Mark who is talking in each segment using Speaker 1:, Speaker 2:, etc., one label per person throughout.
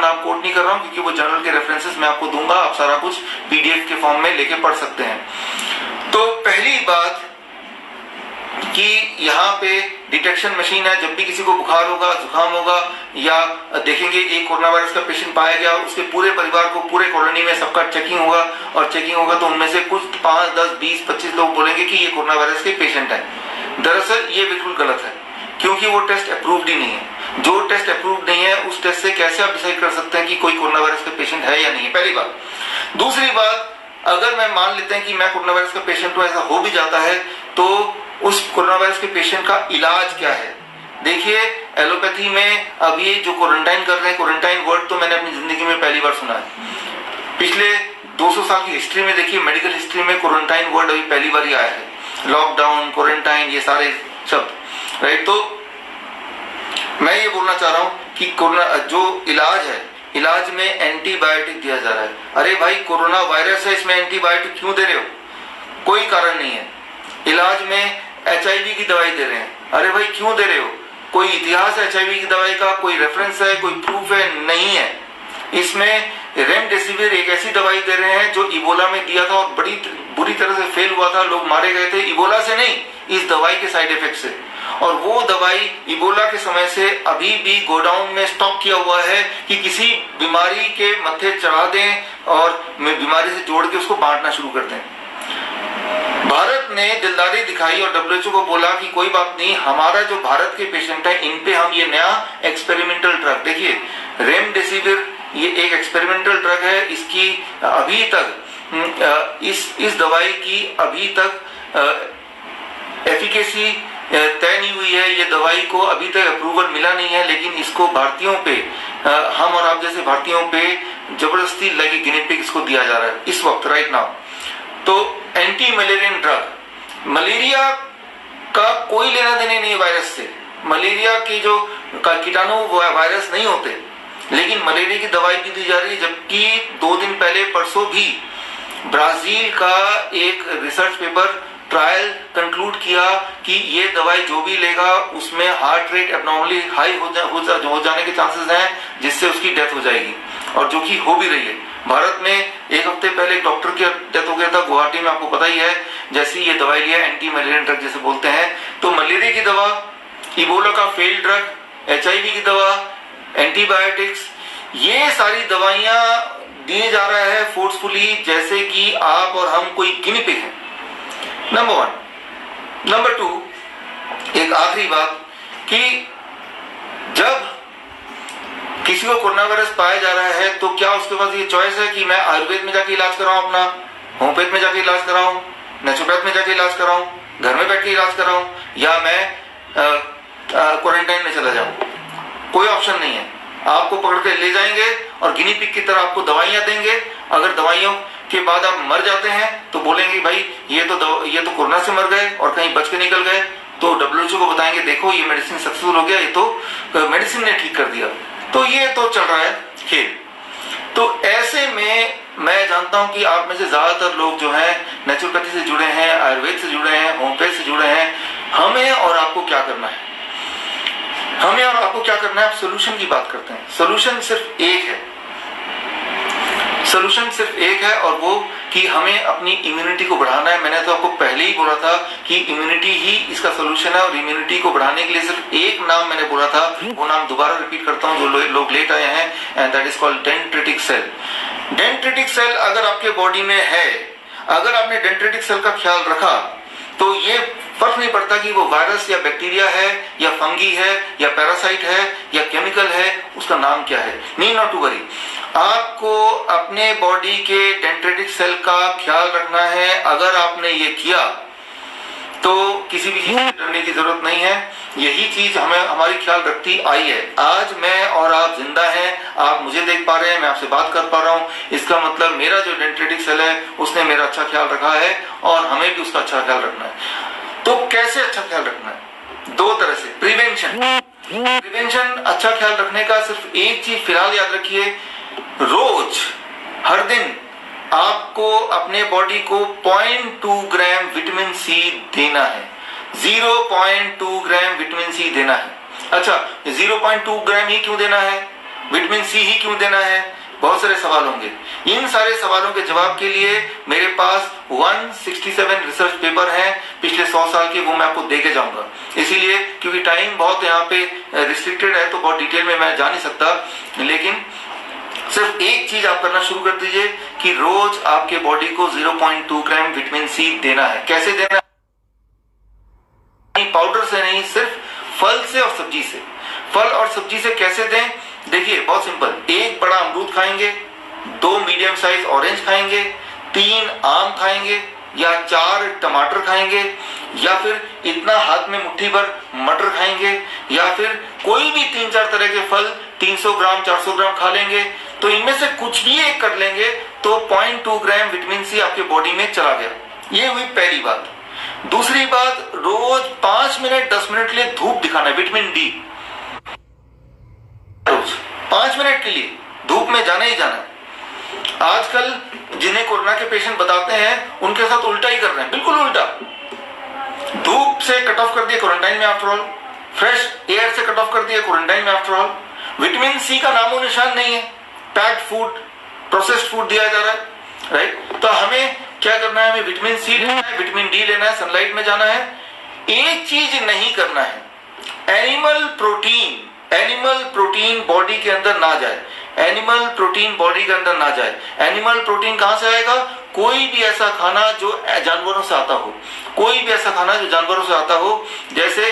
Speaker 1: नाम कोट नहीं कर रहा हूँ क्योंकि वो जर्नल के रेफरेंसेस मैं आपको दूंगा, आप सारा कुछ पीडीएफ के फॉर्म में लेके पढ़ सकते हैं। तो पहली बात कि यहाँ पे डिटेक्शन मशीन है, जब भी किसी को बुखार होगा, जुकाम होगा, या देखेंगे एक कोरोना वायरस का पेशेंट पाया गया, उसके पूरे परिवार को, पूरे कॉलोनी में सबका चेकिंग होगा, और चेकिंग होगा तो उनमें से कुछ 5, 10, 20, 25 लोग बोलेंगे कि ये कोरोना वायरस के पेशेंट है। दरअसल ये बिल्कुल गलत है, क्योंकि वो टेस्ट अप्रूव्ड ही नहीं है। जो टेस्ट अप्रूव्ड नहीं है, उस टेस्ट से कैसे आप डिसाइड कर सकते हैं कि कोई कोरोना वायरस का पेशेंट है या नहीं है, पहली बात। दूसरी बात, अगर मैं मान लेते हैं कि मैं कोरोना वायरस का पेशेंट हूं, ऐसा हो भी जाता है, तो उस कोरोना वायरस के पेशेंट का इलाज क्या है। देखिए, एलोपैथी में अभी जो क्वारंटाइन कर रहे हैं, क्वारंटाइन वर्ड तो मैंने अपनी जिंदगी में पहली बार सुना है। पिछले 200 साल की हिस्ट्री में देखिए, मेडिकल हिस्ट्री में क्वारंटाइन वर्ड अभी पहली बार ही आया है। लॉकडाउन, क्वारंटाइन, ये सारे शब्द, राइट। तो मैं ये बोलना चाह रहा हूं कि कोरोना जो इलाज है, इलाज में एंटीबायोटिक दिया जा रहा है। अरे भाई, कोरोना वायरस है, इसमें एंटीबायोटिक क्यों दे रहे हो? कोई कारण नहीं है। इलाज में HIV की दवाई दे रहे हैं, अरे भाई क्यों दे रहे हो? कोई इतिहास है HIV की दवाई का? कोई रेफरेंस है? कोई प्रूफ है? नहीं है। इसमें रेमडेसिविर एक ऐसी दवाई दे रहे हैं जो इबोला में दिया था और बड़ी बुरी तरह से फेल हुआ था, लोग मारे गए थे, इबोला से नहीं, इस दवाई के साइड इफेक्ट से। और वो दवाई इबोला के समय से अभी भी गोडाउन में स्टॉक किया हुआ है कि किसी बीमारी के मत्थे चढ़ा दें और बीमारी से जोड़ के उसको बांटना शुरू कर दें। भारत ने दिलदारी दिखाई और WHO को बोला कि कोई बात नहीं, हमारा जो भारत के पेशेंट है, इन पे हम ये नया एक्सपेरिमेंटल ड्रग, देखिए रेमडेसिविर ये एक एक्सपेरिमेंटल ड्रग है, इसकी अभी तक इस दवाई की अभी तक एफिकेसी तय नहीं हुई है। ये दवाई को अभी तक अप्रूवल मिला नहीं है, लेकिन इसको भारतीयों पे, हम और आप जैसे भारतीयों पे जबरदस्ती लगी गिनी पिग इसको दिया जा रहा है इस वक्त, राइट नाउ। तो एंटी मलेरियन ड्रग, मलेरिया का कोई लेना देना नहीं है वायरस से। मलेरिया के जो कीटाणु वायरस नहीं होते, लेकिन मलेरिया की दवाई भी दी जा रही है। जबकि 2 दिन पहले, परसों भी ब्राजील का एक रिसर्च पेपर ट्रायल कंक्लूड किया कि ये दवाई जो भी लेगा उसमें हार्ट रेट एब्नॉर्मली हाई हो जाने के चांसेस हैं, जिससे उसकी डेथ हो जाएगी, और जो कि हो भी रही है। भारत में एक हफ्ते पहले एक डॉक्टर की डेथ हो गया था गुवाहाटी में, आपको पता ही है। जैसे ये दवाई लिया, एंटी मलेरियन ड्रग जैसे बोलते हैं, तो मलेरिया की दवा, इबोला का फेल्ड ड्रग, HIV की दवा, एंटीबायोटिक्स, ये सारी दवाइयां दिए जा रहा है फोर्सफुली, जैसे कि आप और हम कोई गिनी पिग हैं। नंबर 1। नंबर 2, एक आखिरी बात कि जब किसी को कोरोना वायरस पाया जा रहा है तो क्या उसके पास ये चॉइस है कि मैं आयुर्वेद में जाके इलाज कराऊं, अपना होम्योपैथ में जाके इलाज कराऊं, नेचुरोपैथ में जाके इलाज कराऊं, घर में बैठ के इलाज कराऊं, या मैं क्वारंटाइन में चला जाऊं? कोई ऑप्शन नहीं है। आपको पकड़ के ले जाएंगे और गिनी पिग की तरह आपको दवाइयां देंगे। अगर दवाइयों के बाद आप मर जाते हैं तो बोलेंगे भाई ये तो कोरोना से मर गए और कहीं बच के निकल गए, तो WHO को बताएंगे देखो ये मेडिसिन सक्सेसफुल हो गया, ये तो मेडिसिन ने ठीक कर दिया। तो ये तो चल रहा है खेल। तो ऐसे में मैं जानता हूं कि आप में से ज्यादातर लोग जो हैं नेचुरोपैथी से जुड़े हैं, आयुर्वेद से जुड़े हैं, होम्योपैथ से जुड़े हैं। हमें और आपको क्या करना है? हमें और आपको क्या करना है? आप सोल्यूशन की बात करते हैं। सोल्यूशन सिर्फ एक है, सोल्यूशन सिर्फ एक है, और वो कि हमें अपनी इम्यूनिटी को बढ़ाना है। मैंने तो आपको पहले ही बोला था कि इम्यूनिटी ही इसका सोल्यूशन है, और इम्यूनिटी को बढ़ाने के लिए सिर्फ एक नाम मैंने बोला था, वो नाम दोबारा रिपीट करता हूं जो लोग लेट आए हैं, and that is called dendritic cell. Dendritic cell अगर आपके बॉडी में है, अगर आपने डेंड्रिटिक सेल का ख्याल रखा, तो ये फर्क नहीं पड़ता कि वो वायरस या बैक्टीरिया है या फंगी है या पैरासाइट है या केमिकल है, उसका नाम क्या है, नीड नॉट टू वरी। आपको अपने बॉडी के डेंड्रिटिक सेल का ख्याल रखना है। अगर आपने ये किया तो किसी भी चीज से डरने की जरूरत नहीं है। यही चीज हमें हमारी ख्याल रखती आई है। आज मैं और आप जिंदा हैं, आप मुझे देख पा रहे हैं, मैं आपसे बात कर पा रहा हूं, इसका मतलब मेरा जो डेंड्रिटिक सेल है उसने मेरा अच्छा ख्याल रखा है, और हमें भी उसका अच्छा ख्याल रखना है। तो कैसे अच्छा ख्याल रखना है? 2 तरह से। प्रिवेंशन अच्छा ख्याल रखने का सिर्फ एक चीज फिलहाल याद रखिए, रोज हर दिन आपको अपने बॉडी को 0.2 ग्राम विटामिन सी देना है। 0.2 ग्राम विटामिन सी देना है। अच्छा, 0.2 ग्राम ही क्यों देना है? विटामिन सी ही क्यों देना है, बहुत सारे सवाल होंगे। इन सारे सवालों के जवाब के लिए मेरे पास 167 रिसर्च पेपर हैं पिछले 100 साल के, वो मैं आपको दे के जाऊंगा। इसीलिए क्योंकि टाइम बहुत यहाँ पे रिस्ट्रिक्टेड है तो बहुत डिटेल में मैं जा नहीं सकता, लेकिन सिर्फ एक चीज आप करना शुरू कर दीजिए कि रोज आपके बॉडी को 0.2 ग्राम विटामिन सी देना है। कैसे देना है? पाउडर से नहीं, सिर्फ फल से और सब्जी से। फल और सब्जी से कैसे दें? देखिए बहुत सिंपल, एक बड़ा अमरूद खाएंगे, 2 मीडियम साइज ऑरेंज खाएंगे, 3 आम खाएंगे, या 4 टमाटर खाएंगे, या फिर इतना हाथ में मुट्ठी भर मटर खाएंगे, या फिर कोई भी 3-4 तरह के फल 300 ग्राम 400 ग्राम खा लेंगे। तो इनमें से कुछ भी एक कर लेंगे तो 0.2 ग्राम विटामिन सी आपके बॉडी में चला गया। ये हुई पहली बात। दूसरी बात, रोज 5 मिनट 10 मिनट के लिए धूप दिखाना है, विटामिन डी। रोज 5 मिनट के लिए धूप में जाना ही जाना है। आजकल जिन्हें कोरोना के पेशेंट बताते हैं उनके साथ उल्टा ही कर रहे हैं, बिल्कुल उल्टा। धूप से कट ऑफ कर दिया क्वारंटाइन में आफ्टर ऑल, फ्रेश एयर से कट ऑफ कर दिया क्वारंटाइन में आफ्टर ऑल। विटामिन सी का नामो निशान नहीं है, पैक्ड फूड, प्रोसेस्ड फूड दिया जा रहा है, राइट। तो हमें क्या करना है? हमें विटामिन सी लेना है, विटामिन डी लेना है, सनलाइट में जाना है। एक चीज नहीं करना है, एनिमल प्रोटीन बॉडी के अंदर ना जाए। एनिमल प्रोटीन बॉडी के अंदर ना जाए। एनिमल प्रोटीन कहां से आएगा? कोई भी ऐसा खाना जो जानवरों से आता हो, कोई भी ऐसा खाना जो जानवरों से आता हो, जैसे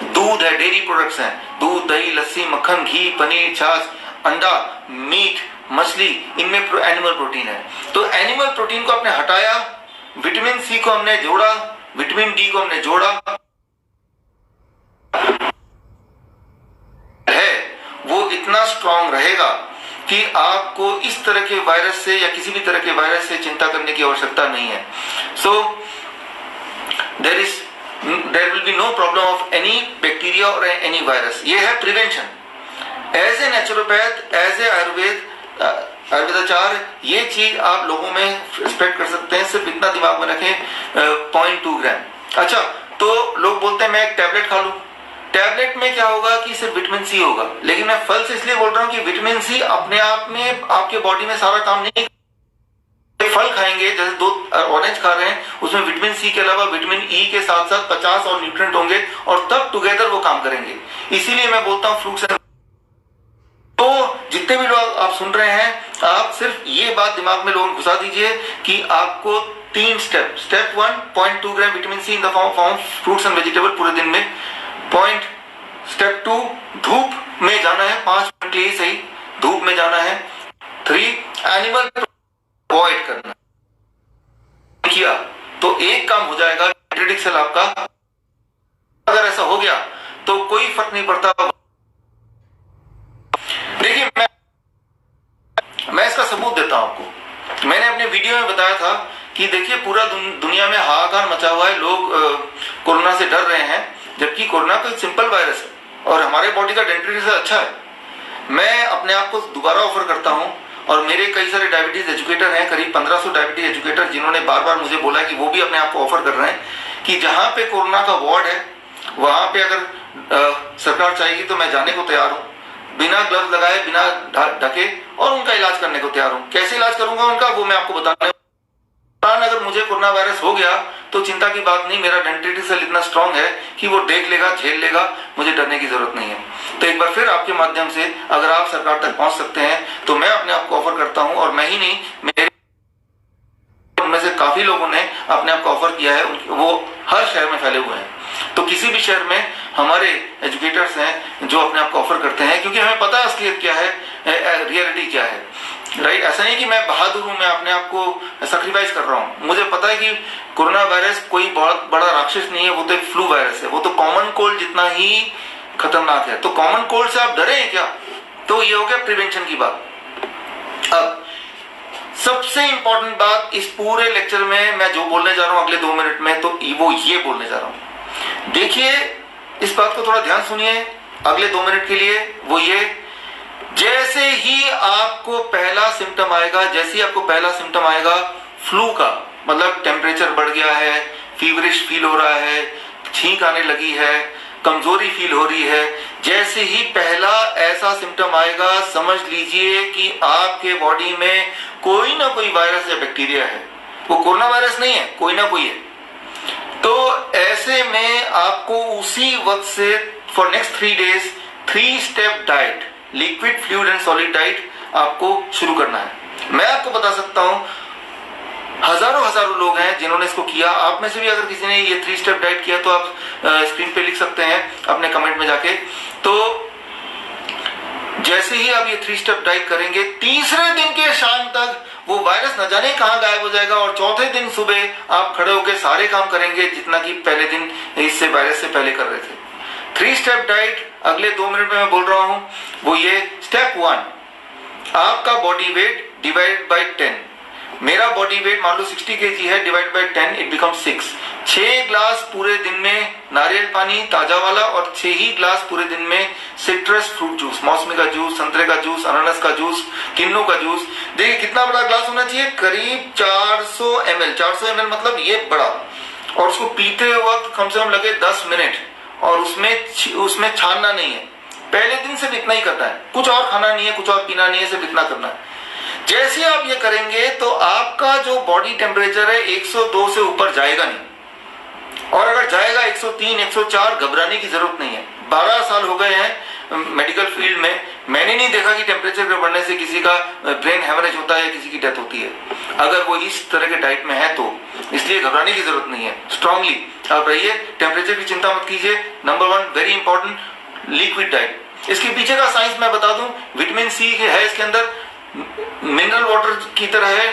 Speaker 1: दूध है, डेयरी प्रोडक्ट्स हैं, दूध, दही, लस्सी, मक्खन, घी, पनीर, छाछ, अंडा, मीट, मछली, इनमें एनिमल प्रोटीन है। तो एनिमल प्रोटीन को आपने हटाया, विटामिन सी को हमने जोड़ा, विटामिन डी को हमने जोड़ा, है वो इतना स्ट्रांग रहेगा कि आपको इस तरह के वायरस से या किसी भी तरह के वायरस से चिंता करने की आवश्यकता नहीं है। सो there will be no problem of any bacteria or any virus। ये है prevention. As a naturopath, as a आयुर्वेदाचार्य, ये चीज आप लोगों में स्प्रेड कर सकते हैं। सिर्फ इतना दिमाग में रखें, 0.2 ग्राम। अच्छा, तो लोग बोलते हैं मैं एक टैबलेट खा लूं। टैबलेट में क्या होगा कि सिर्फ विटामिन सी होगा, लेकिन मैं फल से इसलिए बोल रहा हूं कि विटामिन सी अपने आप में आपके बॉडी में सारा काम नहीं। फल खाएंगे, जैसे 2 ऑरेंज खा रहे हैं, उसमें विटामिन सी के अलावा विटामिन ई के साथ साथ 50 और न्यूट्रिएंट होंगे और तब टुगेदर वो काम करेंगे। इसीलिए मैं बोलता हूं फ्रूट्स। तो जितने भी लोग आप सुन रहे हैं, आप सिर्फ ये बात दिमाग में लोगों को घुसा दीजिए कि आपको 3 step 1 0.2 gram vitamin C in the form of fruits and vegetable पूरे दिन में। स्टेप 2, धूप में जाना है, 5 मिनट के लिए सही, धूप में जाना है। 3, एनिमल अवॉइड करना। किया तो एक काम हो जाएगा, डेंड्रिटिक सेल आपका, अगर ऐसा हो गया तो कोई फर्क नहीं पड़ता। देखिए मैं इसका सबूत देता हूं आपको। मैंने अपने वीडियो में बताया था कि देखिए पूरा दुनिया में हाहाकार मचा हुआ है, लोग कोरोना से डर रहे हैं, जबकि कोरोना कोई सिंपल वायरस है और हमारे बॉडी का डेंड्रिटिक सेल अच्छा है। मैं अपने आप को दोबारा ऑफर करता हूं, और मेरे कई सारे डायबिटीज एजुकेटर हैं, करीब 1500 डायबिटीज एजुकेटर, जिन्होंने बार बार मुझे बोला कि वो भी अपने आप को ऑफर कर रहे हैं कि जहां पे कोरोना का वार्ड है वहां पे अगर सरकार चाहेगी तो मैं जाने को तैयार हूं, बिना ग्लव्स लगाए, बिना ढके, और उनका इलाज करने को तैयार हूं। कैसे इलाज करूंगा उनका वो मैं आपको बताने। अगर मुझे कोरोना वायरस हो गया तो चिंता की बात नहीं, मेरा डेंड्रिटिक सेल इतना स्ट्रांग है कि वो देख लेगा, झेल लेगा, मुझे डरने की जरूरत नहीं है। तो एक बार फिर आपके माध्यम से अगर आप सरकार तक पहुंच सकते हैं तो मैं अपने आप को ऑफर करता हूं, और मैं ही नहीं, मेरे उनमें से काफी लोगों ने अपने आप को ऑफर किया है, वो हर शहर में फैले हुए हैं। तो किसी भी शहर में हमारे एजुकेटर्स हैं जो अपने आप को ऑफर करते हैं, क्योंकि हमें पता है असलियत क्या है, रियलिटी क्या है, राइट। ऐसा नहीं कि मैं बहादुर हूं, मैं अपने आप को सैक्रिफाइस कर रहा हूं। मुझे पता है कि कोरोना वायरस कोई बहुत बड़ा राक्षस नहीं है, वो तो एक फ्लू वायरस है, वो तो कॉमन कोल्ड जितना ही खतरनाक है। तो कॉमन कोल्ड से आप डरे हैं क्या? तो ये हो गया प्रिवेंशन की बात। अब सबसे इंपॉर्टेंट बात इस पूरे लेक्चर में मैं जो बोलने जा रहा हूं अगले 2 मिनट में, तो वो ये बोलने जा रहा हूं। देखिए इस बात को थोड़ा ध्यान सुनिए अगले 2 मिनट के लिए। वो ये, जैसे ही आपको पहला सिम्टम आएगा, जैसे ही आपको पहला सिम्टम आएगा फ्लू का, मतलब टेम्परेचर बढ़ गया है, फीवरिश फील हो रहा है, छींक आने लगी है, कमजोरी फील हो रही है, जैसे ही पहला ऐसा सिम्टम आएगा, समझ लीजिए कि आपके बॉडी में कोई ना कोई वायरस या बैक्टीरिया है। वो कोरोना वायरस नहीं है, कोई ना कोई है। तो ऐसे में आपको उसी वक्त से for next 3 days 3 step diet, liquid, fluid and solid diet आपको शुरू करना है। मैं आपको बता सकता हूं हजारों लोग हैं जिन्होंने इसको किया। आप में से भी अगर किसी ने ये 3 स्टेप डाइट किया तो आप स्क्रीन पे लिख सकते हैं अपने कमेंट में जाके। तो जैसे ही आप ये 3 स्टेप डाइट करेंगे, तीसरे दिन के शाम तक वो वायरस न जाने कहां गायब हो जाएगा और चौथे दिन सुबह आप खड़े होकर सारे काम करेंगे जितना कि पहले दिन इससे वायरस से पहले कर रहे थे। 3 स्टेप डाइट अगले 2 मिनट में मैं बोल रहा हूं। वो ये स्टेप 1, आपका बॉडी वेट डिवाइड बाय 10। मेरा बॉडी वेट मान लो 60 kg है, divide by 10 it become 6। 6 glass पूरे दिन में नारियल पानी ताजा वाला और 6 ही ग्लास पूरे दिन में सिट्रस फ्रूट जूस, मौसमी का जूस, संतरे का जूस, अनानास का जूस, किन्नू का जूस। देखिए कितना बड़ा ग्लास होना चाहिए, करीब 400 ml। 400 ml मतलब ये बड़ा, और उसको पीते वक्त कम से कम लगे 10 मिनट, और उसमें छानना नहीं है। पहले दिन सिर्फ इतना ही करना है, कुछ और खाना नहीं है, कुछ और पीना नहीं है, सिर्फ इतना करना है। जैसे आप ये करेंगे तो आपका जो बॉडी टेम्परेचर है 102 से ऊपर जाएगा नहीं, और अगर जाएगा 103, 104, घबराने की जरूरत नहीं है। 12 साल हो गए हैं मेडिकल फील्ड में, मैंने नहीं देखा कि टेम्परेचर के बढ़ने से किसी का ब्रेन हेमरेज होता है या किसी की डेथ होती है, अगर वो इस तरह के डाइट में है तो। इसलिए घबराने की जरूरत नहीं है, स्ट्रांगली आप रहिए, टेम्परेचर की चिंता मत कीजिए। Number 1 very important, liquid diet. इसके पीछे का साइंस मैं बता दूं, विटामिन सी है इसके अंदर, मिनरल वाटर की तरह है,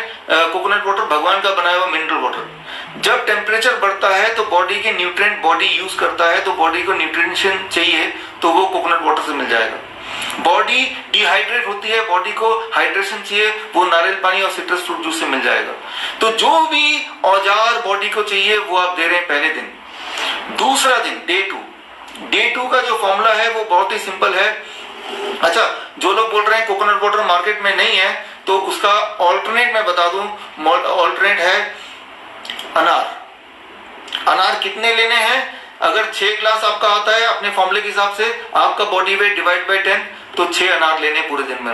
Speaker 1: कोकोनट वाटर भगवान का बनाया हुआ मिनरल वाटर। जब टेम्परेचर बढ़ता है तो बॉडी के न्यूट्रिएंट बॉडी यूज करता है, तो बॉडी को न्यूट्रिशन चाहिए तो वो कोकोनट वाटर से मिल जाएगा। बॉडी डिहाइड्रेट होती है, बॉडी को हाइड्रेशन चाहिए, वो नारियल पानी और सिट्रस फ्रूट जूस से मिल जाएगा। तो जो भी औजार बॉडी को चाहिए वो आप दे रहे हैं पहले दिन। दूसरा दिन डे 2 का जो फॉर्मूला है वो बहुत ही सिंपल है। अच्छा, जो लोग बोल रहे हैं कोकोनट वाटर मार्केट में नहीं है, तो उसका ऑल्टरनेट मैं बता दूं, ऑल्टरनेट है अनार। अनार कितने लेने हैं? अगर 6 ग्लास आपका आता है अपने फॉर्मूले के हिसाब से, आपका बॉडी वेट डिवाइड बाय 10, तो 6 अनार लेने पूरे दिन में।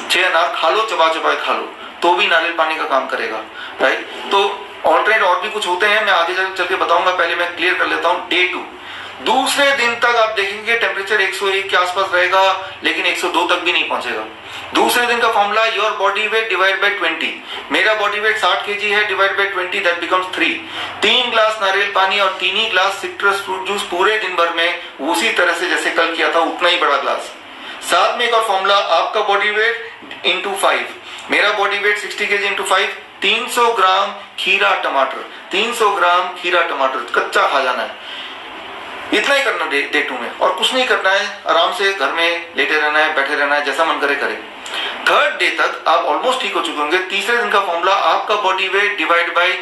Speaker 1: 6 अनार खा लो, चबा चबा खा लो, तो भी नारियल पानी का काम करेगा, राइट। तो ऑल्टरनेट और भी कुछ होते हैं, मैं आगे चल के बताऊंगा, पहले मैं क्लियर कर लेता हूं। डे 2 दूसरे दिन तक आप देखेंगे टेम्परेचर 101 के आसपास रहेगा, लेकिन 102 तक भी नहीं पहुंचेगा। दूसरे दिन का formula, your body weight divide by 20। मेरा बॉडी वेट 60 kg है, divide by 20 that becomes 3। 3 glass नारियल पानी और 3 ही ग्लास सिट्रस फ्रूट जूस पूरे दिन भर में, उसी तरह से जैसे कल किया था उतना ही बड़ा ग्लास। साथ में एक और फॉर्मूला, आपका बॉडी वेट इंटू 5। मेरा बॉडी वेट 60 kg इंटू 5, 300 ग्राम खीरा टमाटर, 300 ग्राम खीरा टमाटर कच्चा खा जाना है। इतना ही करना डे 2 में, और कुछ नहीं करना है, आराम से घर में लेटे रहना है, बैठे रहना है, जैसा मन करे करे। 3rd डे तक आप ऑलमोस्ट ठीक हो चुके होंगे। तीसरे दिन का फॉर्मूला, आपका बॉडी वेट डिवाइड बाय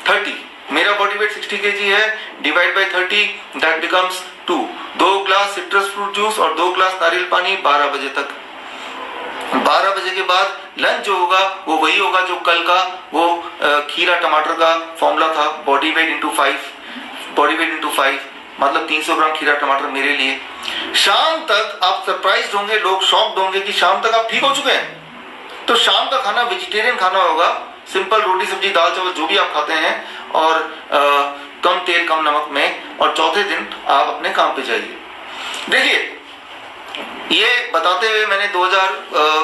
Speaker 1: 30। मेरा बॉडी वेट 60 kg है, divide by 30 that becomes 2। 2 glass citrus fruit juice और 2 ग्लास नारियल पानी 12 बजे तक। 12 बजे के बाद लंच जो होगा वो वही होगा जो कल का वो खीरा टमाटर का फॉर्मूला था, body weight into 5, body weight into 5 मतलब 300 ग्राम खीरा टमाटर मेरे लिए। शाम तक आप सरप्राइज होंगे, लोग शॉक्ड होंगे कि शाम तक आप ठीक हो चुके हैं। तो शाम का खाना वेजिटेरियन खाना होगा, सिंपल रोटी सब्जी दाल चावल जो भी आप खाते हैं, और कम तेल कम नमक में। और चौथे दिन आप अपने काम पे जाइए। देखिए, ये बताते हुए मैंने 2000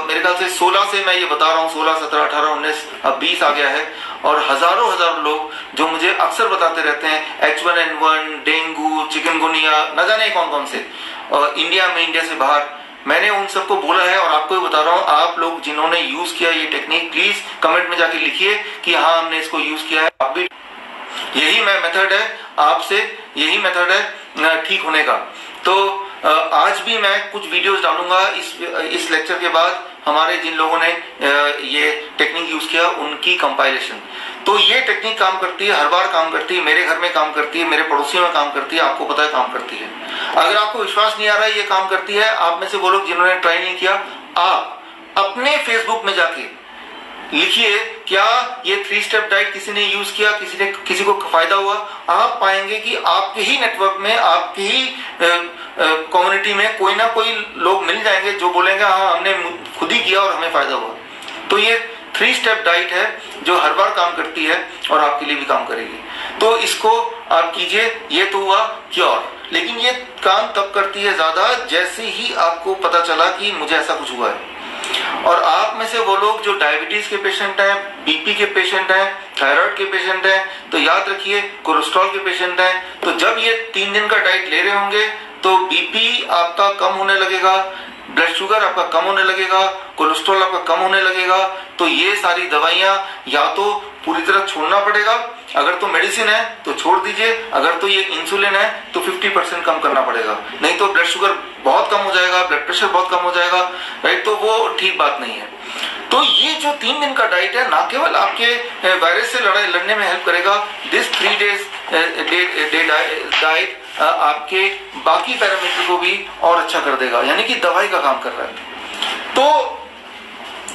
Speaker 1: मेरे ख्याल से 16 से मैं ये बता रहा हूँ, 16, 17, 18, 19, अब 20 आ गया है। और हजारों लोग जो मुझे अक्सर बताते रहते हैं H1N1, डेंगू, चिकनगुनिया, न जाने कौन कौन से, और इंडिया में, इंडिया से बाहर, मैंने उन सबको बोला है और आपको भी बता रहा हूँ। आप लोग जिन्होंने यूज किया ये टेक्निक, प्लीज कमेंट में जाके लिखिए कि हाँ हमने इसको यूज किया है। आप भी, यही मेथड है, आपसे यही मेथड है ठीक होने का। तो आज भी मैं कुछ वीडियोस डालूंगा इस लेक्चर के बाद, हमारे जिन लोगों ने ये टेक्निक यूज किया उनकी कंपाइलेशन। तो ये टेक्निक काम करती है, हर बार काम करती है, मेरे घर में काम करती है, मेरे पड़ोसियों में काम करती है, आपको पता है काम करती है। अगर आपको विश्वास नहीं आ रहा है ये काम करती है, आप में से वो लोग जिन्होंने ट्राई नहीं किया, आप अपने फेसबुक में जाके लिखिए क्या ये 3 स्टेप डाइट किसी ने यूज किया, किसी को फायदा हुआ। आप पाएंगे कि आपके ही नेटवर्क में, आपके ही कम्युनिटी में कोई ना कोई लोग मिल जाएंगे जो बोलेंगे हाँ हमने खुद ही किया और हमें फायदा हुआ। तो ये 3 स्टेप डाइट है जो हर बार काम करती है और आपके लिए भी काम करेगी। तो इसको आप कीजिए। ये तो हुआ क्योर, लेकिन ये काम तब करती है ज्यादा जैसे ही आपको पता चला कि मुझे ऐसा कुछ हुआ है। और आप में से वो लोग जो डायबिटीज के पेशेंट हैं, बीपी के पेशेंट हैं, थायराइड के पेशेंट हैं, तो याद रखिए कोलेस्ट्रॉल के पेशेंट हैं, तो जब ये 3 दिन का डाइट ले रहे होंगे तो बीपी आपका कम होने लगेगा, ब्लड शुगर आपका कम होने लगेगा, कोलेस्ट्रॉल आपका कम होने लगेगा। तो ये सारी दवाइयां या तो पूरी तरह छोड़ना पड़ेगा, अगर तो मेडिसिन है तो छोड़ दीजिए, अगर तो ये इंसुलिन है तो 50% कम करना पड़ेगा, नहीं तो ब्लड शुगर बहुत कम हो जाएगा, ब्लड प्रेशर बहुत कम हो जाएगा, राइट। तो वो ठीक बात नहीं है। तो ये जो 3 दिन का डाइट है ना केवल आपके वायरस से लड़ने में हेल्प करेगा, दिस 3 डेज डाइट आपके बाकी पैरामीटर को भी और अच्छा कर देगा, यानी कि दवाई का काम कर रहा है। तो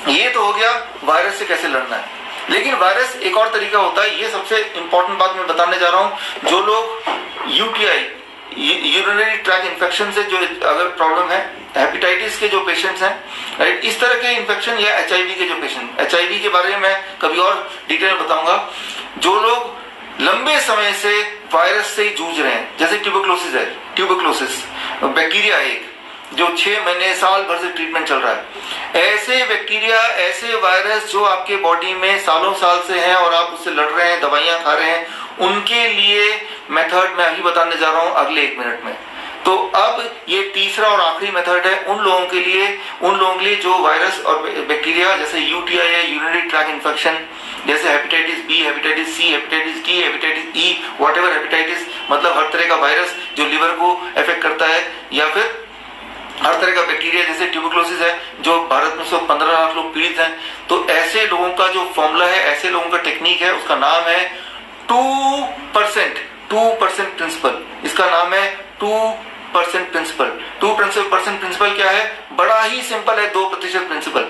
Speaker 1: ये तो हो गया वायरस से कैसे लड़ना है। लेकिन वायरस एक और तरीका होता है, ये सबसे इंपॉर्टेंट बात मैं बताने जा रहा हूं। जो लोग यूटीआई, यूरिनरी ट्रैक इन्फेक्शन से जो अगर प्रॉब्लम है, हेपेटाइटिस के जो पेशेंट्स हैं, राइट, इस तरह के इन्फेक्शन या एचआईवी के जो पेशेंट, एचआईवी के बारे में मैं कभी और डिटेल में बताऊंगा। जो लोग लंबे समय से वायरस से जूझ रहे हैं, जैसे ट्यूबरक्लोसिस है, ट्यूबरक्लोसिस बैक्टीरिया है जो 6 महीने साल भर से ट्रीटमेंट चल रहा है, ऐसे बैक्टीरिया, ऐसे वायरस जो आपके बॉडी में सालों साल से हैं और आप उससे लड़ रहे हैं, दवाइयां खा रहे हैं, उनके लिए मेथड मैं अभी बताने जा रहा हूं अगले 1 मिनट में। तो अब ये तीसरा और आखिरी मेथड है उन लोगों के लिए जो वायरस और बैक्टीरिया जैसे यूटीआई है, यूरिनरी ट्रैक इन्फेक्शन, जैसे hepatitis B, hepatitis C, hepatitis D, hepatitis E, whatever hepatitis, मतलब हर तरह का वायरस जो लिवर को अफेक्ट करता है, या फिर हर तरह का बैक्टीरिया जैसे ट्यूबरक्लोसिस है जो भारत में 15 लाख लोग पीड़ित हैं। तो ऐसे लोगों का जो फॉर्मूला है, ऐसे लोगों का टेक्निक है, उसका नाम है 2% प्रिंसिपल। इसका नाम है 2% प्रिंसिपल। 2% प्रिंसिपल क्या है? बड़ा ही सिंपल है, 2% प्रिंसिपल।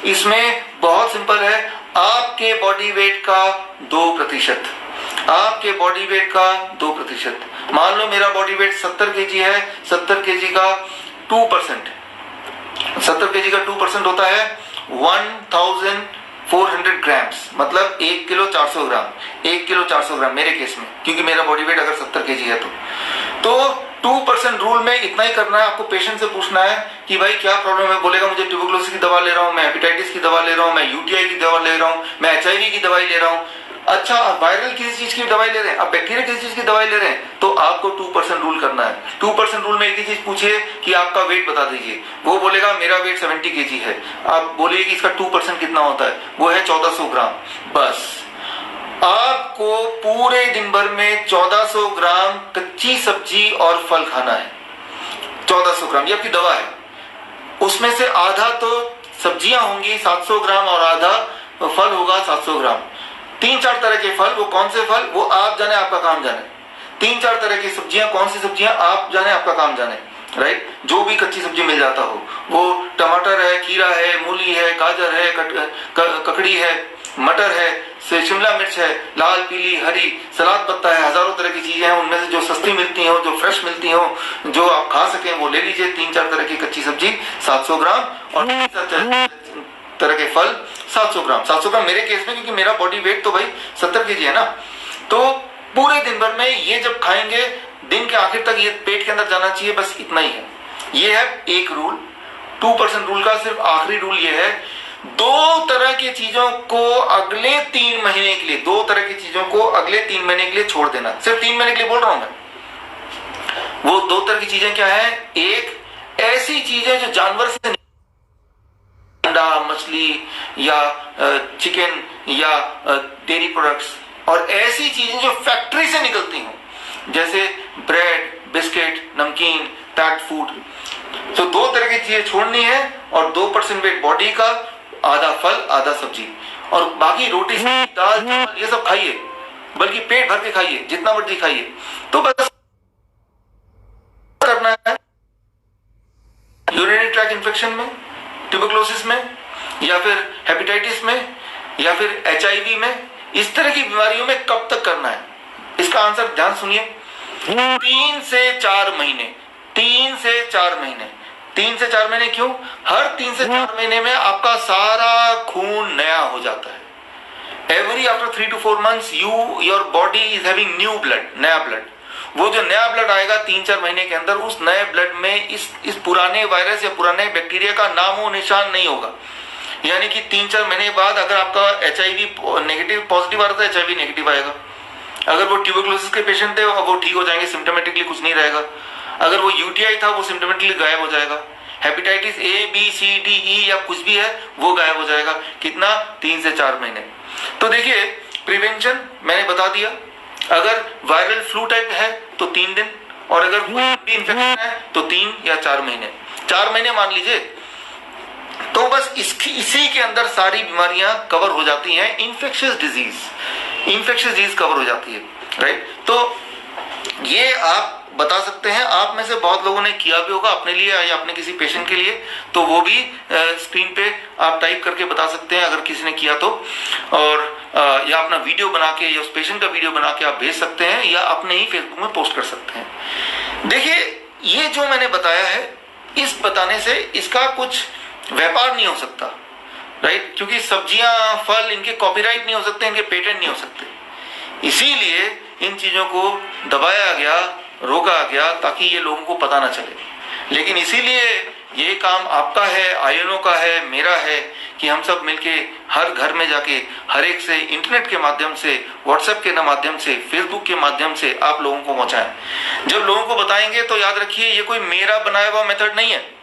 Speaker 1: इसमें बहुत सिंपल है, आपके बॉडी वेट का 2%, आपके बॉडी वेट का 2%। मान लो मेरा बॉडी वेट 70 केजी है, 70 केजी का 2%, 70 केजी का 2% होता है 1400 ग्राम्स, मतलब 1 किलो 400 ग्राम, 1 किलो 400 ग्राम मेरे केस में, क्योंकि मेरा बॉडी वेट अगर 70 केजी है तो 2% रूल में इतना ही करना है। आपको पेशेंट से पूछना है कि भाई क्या प्रॉब्लम है, बोलेगा मुझे ट्यूबरक्लोसिस की दवा ले रहा हूं, मैं हेपेटाइटिस की दवा ले रहा हूं, मैं यूटीआई की दवा ले रहा हूं, मैं एचआईवी की दवाई ले रहा हूं। अच्छा, आप वायरल किसी चीज की दवाई ले रहे हैं, आप बैक्टीरिया किसी चीज की दवाई ले रहे हैं, तो आपको 2% रूल करना है। 2% रूल में एक ही चीज पूछिए कि आपका वेट बता दीजिए, वो बोलेगा मेरा वेट 70 केजी है, आप बोलिए कि इसका 2% कितना होता है, वो है 1400 ग्राम। बस आपको पूरे दिन भर में 1400 ग्राम कच्ची सब्जी और फल खाना है। 1400 ग्राम ये आपकी दवा है, उसमें से आधा तो सब्जियां होंगी 700 ग्राम और आधा फल होगा 700 ग्राम। 3-4 तरह के फल, वो कौन से फल वो आप जाने, आपका काम जाने। 3-4 तरह की सब्जियां, कौन सी सब्जियां आप जाने, आपका काम जाने, राइट। जो भी कच्ची सब्जी मिल जाता हो, वो टमाटर है, खीरा है, मूली है, गाजर है, ककड़ी है, मटर है, शिमला मिर्च है, लाल पीली हरी, सलाद पत्ता है, हजारों तरह की चीजें हैं। उनमें से जो सस्ती मिलती हो, जो फ्रेश मिलती हो, जो आप खा सकें वो ले लीजिए। 3-4 तरह की कच्ची सब्जी 700 ग्राम और तरह के फल 700 ग्राम। 700 ग्राम मेरे केस में, क्योंकि मेरा बॉडी वेट तो भाई 70 केजी है ना। तो पूरे दिन भर में ये जब खाएंगे, दिन के आखिर तक ये पेट के अंदर जाना चाहिए, बस इतना ही है। ये है एक रूल। 2% रूल का सिर्फ आखिरी रूल ये है, 2 तरह की चीजों को अगले 3 महीने के लिए, 2 तरह की चीजों को अगले 3 महीने के लिए छोड़ देना। सिर्फ 3 महीने के लिए बोल रहा हूं मैं। वो 2 तरह की चीजें क्या है? एक, ऐसी चीजें जो जानवर से, अंडा, मछली या चिकन या डेयरी प्रोडक्ट्स, और ऐसी चीजें जो फैक्ट्री से निकलती हों, जैसे ब्रेड, बिस्किट, नमकीन, पैक्ड फूड। तो 2 तरह की चीजें छोड़नी है, और 2% वेट बॉडी का, आधा फल आधा सब्जी, और बाकी रोटी, दाल, चावल ये सब खाइए, बल्कि पेट भर के खाइए, जितना मर्जी खाइए। तो बस करना है यूरिनरी ट्रैक इन्फेक्शन में, ट्यूबरक्लोसिस में, या फिर हेपेटाइटिस में, या फिर HIV में, इस तरह की बीमारियों में कब तक करना है? इसका आंसर ध्यान सुनिए, 3 से 4 महीने। 3 से 4 महीने। 3 से 4 महीने क्यों? हर 3 से 4 महीने में आपका सारा खून नया हो जाता है। Every after 3 to 4 months your body is having new blood, नया ब्लड। वो जो नया ब्लड आएगा 3-4 महीने के अंदर, उस नए ब्लड में इस पुराने वायरस या पुराने बैक्टीरिया का नामो निशान नहीं होगा। यानी कि 3-4 महीने बाद अगर आपका HIV नेगेटिव पॉजिटिव आ रहा था, HIV नेगेटिव आएगा। अगर वो ट्यूबरकुलोसिस के पेशेंट थे वो ठीक हो जाएंगे, सिम्टोमेटिकली कुछ नहीं रहेगा। अगर वो UTI था वो सिम्टोमेटिकली गायब हो जाएगा। Hepatitis A, B, C, D, E या कुछ भी है वो गायब हो जाएगा। कितना? 3 से 4 महीने। तो देखिए, प्रिवेंशन मैंने बता दिया। अगर वायरल फ्लू टाइप है तो 3 दिन, और अगर कोई भी इन्फेक्शन है तो 3 या 4 महीने। 4 महीने मान लीजिए, तो बस इसी के अंदर सारी बीमारियां कवर हो जाती हैं। इन्फेक्शियस डिजीज कवर हो जाती है, राइट। तो ये आप बता सकते हैं। आप में से बहुत लोगों ने किया भी होगा अपने लिए या अपने किसी पेशेंट के लिए, तो वो भी स्क्रीन पे आप टाइप करके बता सकते हैं अगर किसी ने किया तो, और या अपना वीडियो बना के या उस पेशेंट का वीडियो बना के आप भेज सकते हैं या अपने ही फेसबुक में पोस्ट कर सकते हैं। देखिए, ये जो मैंने बताया है, इस बताने से इसका कुछ व्यापार नहीं हो सकता, राइट, क्योंकि सब्जियां, फल, इनके कॉपीराइट नहीं हो सकते, इनके पेटेंट नहीं हो सकते। इसीलिए इन चीजों को दबाया गया, रोका गया, ताकि ये लोगों को पता ना चले। लेकिन इसीलिए ये काम आपका है, आयनों का है, मेरा है, कि हम सब मिलके हर घर में जाके हर एक से इंटरनेट के माध्यम से, व्हाट्सएप के माध्यम से, फेसबुक के माध्यम से आप लोगों को पहुंचाएं। जब लोगों को बताएंगे तो याद रखिए, ये कोई मेरा बनाया हुआ मेथड नहीं है।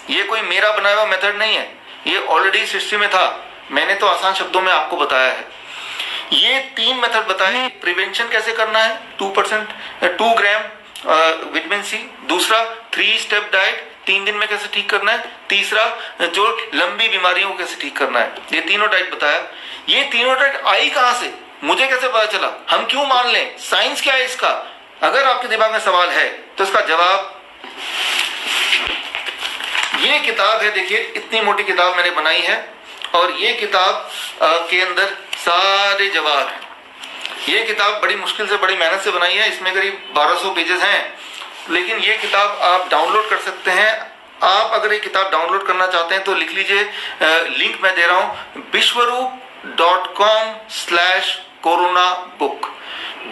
Speaker 1: ये कोई मेरा बनाया हुआ मेथड नहीं है, ये ऑलरेडी सृष्टि में था। मैंने तो आसान शब्दों में आपको बताया है। ये 3 मेथड बताए। प्रिवेंशन कैसे करना है, 2 ग्राम विटामिन सी। दूसरा, 3 स्टेप डाइट, 3 दिन में कैसे ठीक करना है। तीसरा, जो लंबी बीमारियों को कैसे ठीक करना है। ये तीनों डाइट बताया। ये तीनों डाइट आई कहां से, मुझे कैसे पता चला, हम क्यों मान लें, साइंस क्या है इसका? अगर आपके दिमाग में सवाल है तो इसका जवाब ये किताब है। देखिए, इतनी मोटी किताब मैंने बनाई है और ये किताब के अंदर सारे जवाब हैं। ये किताब बड़ी मुश्किल से, बड़ी मेहनत से बनाई है। इसमें करीब 1200 पेजेस हैं, लेकिन ये किताब आप डाउनलोड कर सकते हैं। आप अगर ये किताब डाउनलोड करना चाहते हैं तो लिख लीजिए, लिंक मैं दे रहा हूं, biswaroop.com/कोरोना बुक,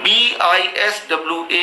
Speaker 1: BISWAROOP